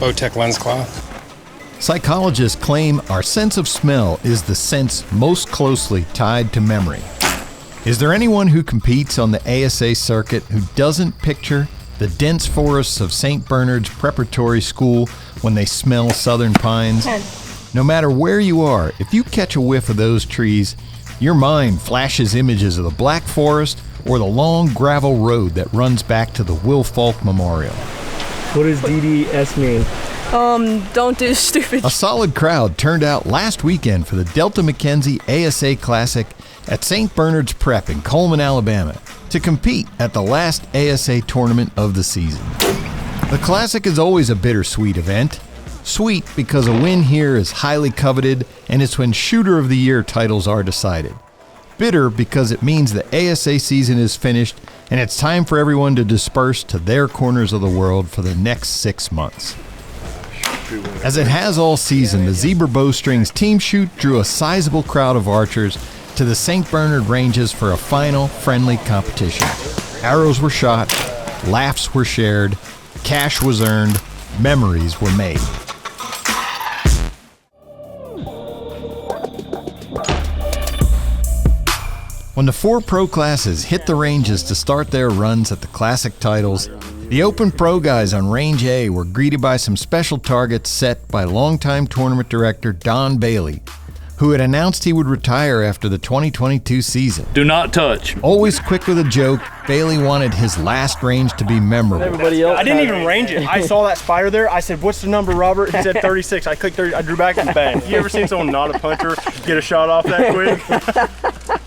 Bowtech lens cloth. Psychologists claim our sense of smell is the sense most closely tied to memory. Is there anyone who competes on the ASA circuit who doesn't picture the dense forests of St. Bernard's Preparatory School when they smell southern pines? No matter where you are, if you catch a whiff of those trees, your mind flashes images of the Black Forest or the long gravel road that runs back to the Will Falk Memorial. What does DDS mean? Don't do stupid. A solid crowd turned out last weekend for the Delta McKenzie ASA Classic at St. Bernard's Prep in Cullman, Alabama, to compete at the last ASA tournament of the season. The Classic is always a bittersweet event. Sweet because a win here is highly coveted, and it's when Shooter of the Year titles are decided. Bitter because it means the ASA season is finished, and it's time for everyone to disperse to their corners of the world for the next 6 months. As it has all season, the Zebra Bowstrings team shoot drew a sizable crowd of archers to the St. Bernard Ranges for a final friendly competition. Arrows were shot, laughs were shared, cash was earned, memories were made. When the 4 pro classes hit the ranges to start their runs at the Classic titles, the Open Pro guys on Range A were greeted by some special targets set by longtime tournament director Don Bailey, who had announced he would retire after the 2022 season. Do not touch. Always quick with a joke, Bailey wanted his last range to be memorable. Everybody else. I didn't even range it. I saw that spider there. I said, "What's the number, Robert?" He said 36. I clicked 30. I drew back and bang. You ever seen someone not a puncher get a shot off that quick?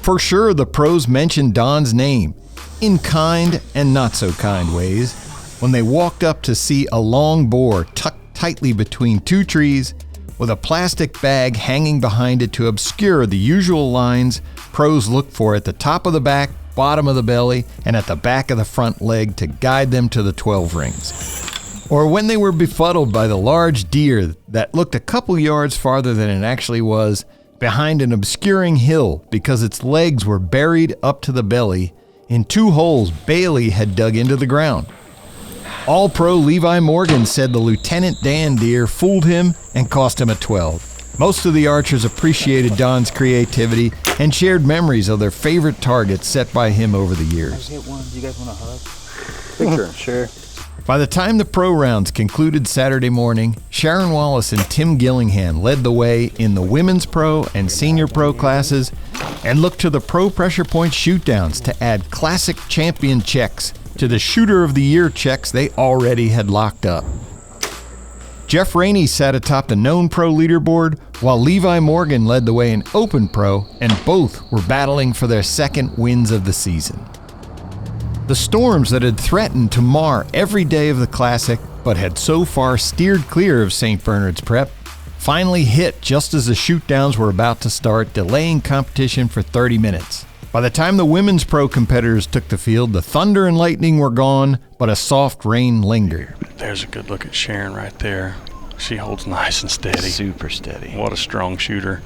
For sure, the pros mentioned Don's name in kind and not so kind ways when they walked up to see a long boar tucked tightly between 2 trees with a plastic bag hanging behind it to obscure the usual lines pros look for at the top of the back, bottom of the belly, and at the back of the front leg to guide them to the 12 rings. Or when they were befuddled by the large deer that looked a couple yards farther than it actually was, behind an obscuring hill because its legs were buried up to the belly in 2 holes Bailey had dug into the ground. All-Pro Levi Morgan said the Lieutenant Dan deer fooled him and cost him a 12. Most of the archers appreciated Don's creativity and shared memories of their favorite targets set by him over the years. You guys want a hug? Picture, sure. By the time the pro rounds concluded Saturday morning, Sharon Wallace and Tim Gillingham led the way in the women's pro and senior pro classes and looked to the pro pressure point shootdowns to add classic champion checks to the Shooter of the Year checks they already had locked up. Jeff Rainey sat atop the known pro leaderboard, while Levi Morgan led the way in Open Pro, and both were battling for their second wins of the season. The storms that had threatened to mar every day of the Classic, but had so far steered clear of St. Bernard's Prep, finally hit just as the shootdowns were about to start, delaying competition for 30 minutes. By the time the women's pro competitors took the field, the thunder and lightning were gone, but a soft rain lingered. There's a good look at Sharon right there. She holds nice and steady. Super steady. What a strong shooter.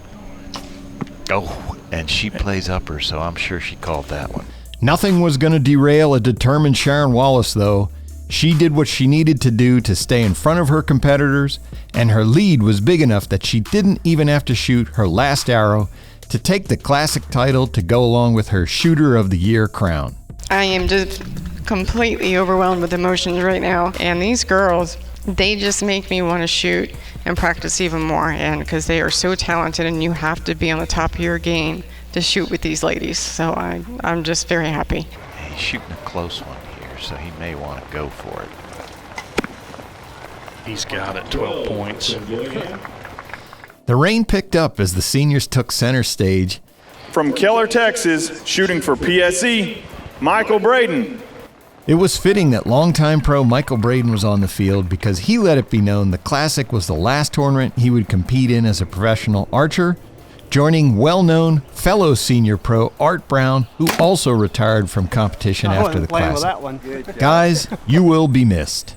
Oh, and she plays upper, so I'm sure she called that one. Nothing was going to derail a determined Sharon Wallace, though. She did what she needed to do to stay in front of her competitors, and her lead was big enough that she didn't even have to shoot her last arrow to take the Classic title to go along with her Shooter of the Year crown. I am just completely overwhelmed with emotions right now, and these girls, they just make me want to shoot and practice even more, and because they are so talented and you have to be on the top of your game to shoot with these ladies, so I'm just very happy. He's shooting a close one here, so he may want to go for it. He's got it, 12 points. The rain picked up as the seniors took center stage. From Keller, Texas, shooting for PSE, Michael Braden. It was fitting that longtime pro Michael Braden was on the field because he let it be known the Classic was the last tournament he would compete in as a professional archer, joining well-known fellow senior pro Art Brown, who also retired from competition after the Classic. Guys, you will be missed.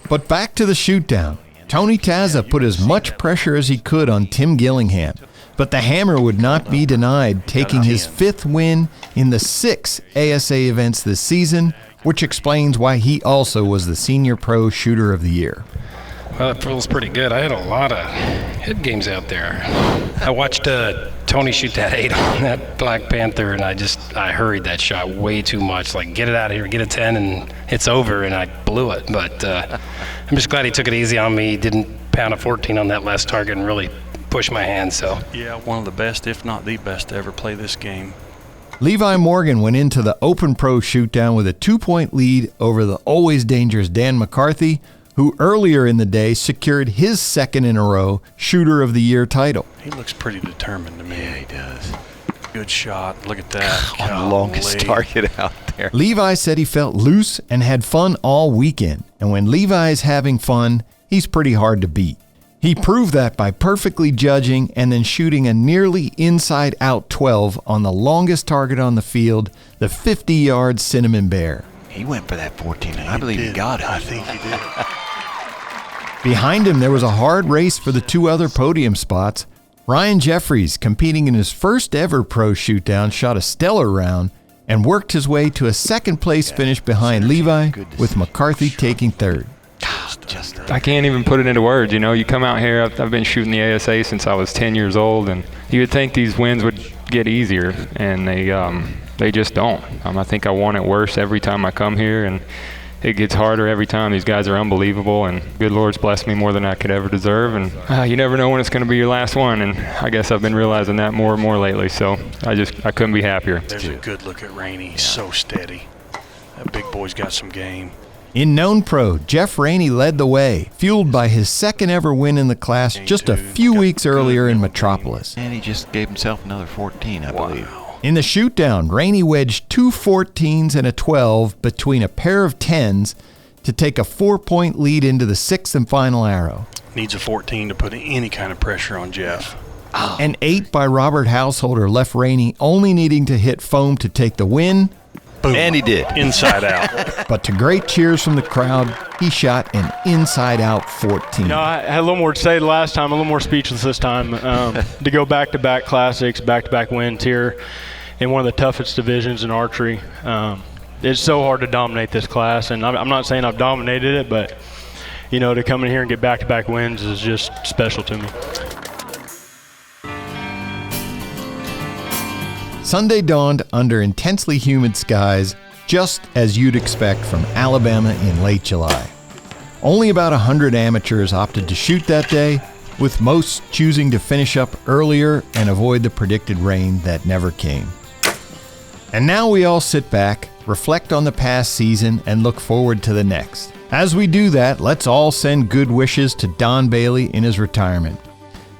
But back to the shoot-down. Tony Tazza put as much pressure as he could on Tim Gillingham, but the hammer would not be denied, taking his 5th win in the 6 ASA events this season, which explains why he also was the Senior Pro Shooter of the Year. Well, it feels pretty good. I had a lot of hit games out there. I watched Tony shoot that 8 on that Black Panther, and I hurried that shot way too much. Like, get it out of here, get a 10, and it's over, and I blew it. But I'm just glad he took it easy on me. He didn't pound a 14 on that last target and really push my hand. So Yeah, one of the best, if not the best, to ever play this game. Levi Morgan went into the Open Pro shootdown with a 2-point lead over the always dangerous Dan McCarthy, who earlier in the day secured his second in a row Shooter of the Year title. He looks pretty determined to me. Yeah, he does. Good shot. Look at that. On the longest target out there. Levi said he felt loose and had fun all weekend, and when Levi is having fun, he's pretty hard to beat. He proved that by perfectly judging and then shooting a nearly inside-out 12 on the longest target on the field, the 50-yard Cinnamon Bear. He went for that 14, and I believe he got it. I think he did. Behind him, there was a hard race for the 2 other podium spots. Ryan Jeffries, competing in his first ever pro shootdown, shot a stellar round and worked his way to a second-place finish behind Levi, with McCarthy taking third. I can't even put it into words. You know, you come out here, I've been shooting the ASA since I was 10 years old, and you would think these wins would get easier, and they just don't. I think I want it worse every time I come here, and it gets harder every time. These guys are unbelievable, and good Lord's blessed me more than I could ever deserve, and you never know when it's going to be your last one, and I guess I've been realizing that more and more lately, so I couldn't be happier. There's a good look at Rainey. He's so steady. That big boy's got some game. In known pro, Jeff Rainey led the way, fueled by his second ever win in the class just a few weeks earlier in Metropolis. And he just gave himself another 14, I believe. In the shootdown, Rainey wedged 2 14s and a 12 between a pair of 10s to take a 4-point lead into the 6th and final arrow. Needs a 14 to put any kind of pressure on Jeff. An 8 by Robert Householder left Rainey only needing to hit foam to take the win. Boom. And he did. Inside out. But to great cheers from the crowd, he shot an inside-out 14. No, I had a little more to say last time, a little more speechless this time. To go back-to-back classics, back-to-back wins here in one of the toughest divisions in archery. It's so hard to dominate this class, and I'm not saying I've dominated it, but, you know, to come in here and get back-to-back wins is just special to me. Sunday dawned under intensely humid skies, just as you'd expect from Alabama in late July. Only about 100 amateurs opted to shoot that day, with most choosing to finish up earlier and avoid the predicted rain that never came. And now we all sit back, reflect on the past season, and look forward to the next. As we do that, let's all send good wishes to Don Bailey in his retirement.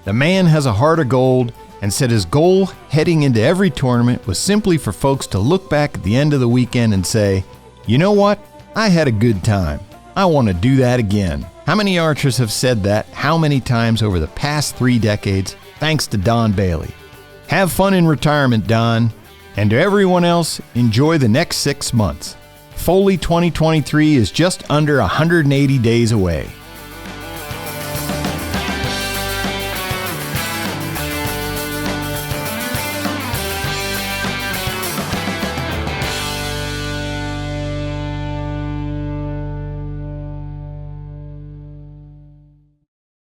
The man has a heart of gold, and said his goal heading into every tournament was simply for folks to look back at the end of the weekend and say, you know what, I had a good time. I want to do that again. How many archers have said that how many times over the past 3 decades, thanks to Don Bailey? Have fun in retirement, Don. And to everyone else, enjoy the next 6 months. Foley 2023 is just under 180 days away.